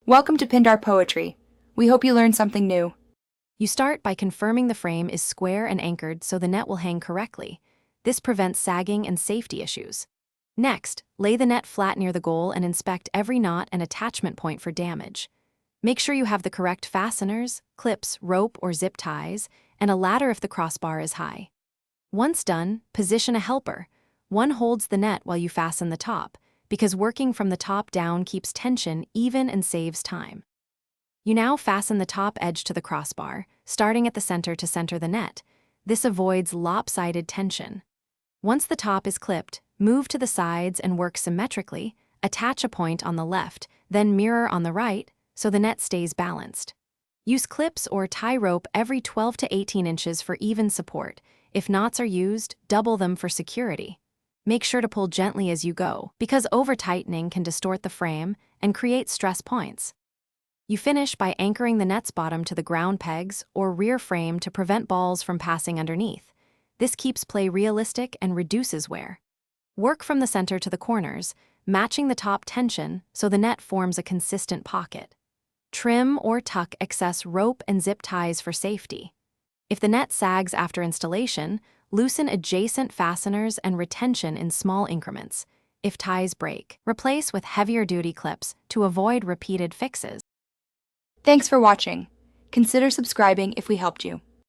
Welcome to Pindar Poetry. We hope you learned something new. You start by confirming the frame is square and anchored so the net will hang correctly. This prevents sagging and safety issues. Next, lay the net flat near the goal and inspect every knot and attachment point for damage. Make sure you have the correct fasteners, clips, rope or zip ties, and a ladder if the crossbar is high. Once done, position a helper. One holds the net while you fasten the top, because working from the top down keeps tension even and saves time. You now fasten the top edge to the crossbar, starting at the center to center the net. This avoids lopsided tension. Once the top is clipped, move to the sides and work symmetrically. Attach a point on the left, then mirror on the right, so the net stays balanced. Use clips or tie rope every 12 to 18 inches for even support. If knots are used, double them for security. Make sure to pull gently as you go, because over-tightening can distort the frame and create stress points. You finish by anchoring the net's bottom to the ground pegs or rear frame to prevent balls from passing underneath. This keeps play realistic and reduces wear. Work from the center to the corners, matching the top tension so the net forms a consistent pocket. Trim or tuck excess rope and zip ties for safety. If the net sags after installation, loosen adjacent fasteners and retention in small increments. If ties break, replace with heavier-duty clips to avoid repeated fixes. Thanks for watching. Consider subscribing if we helped you.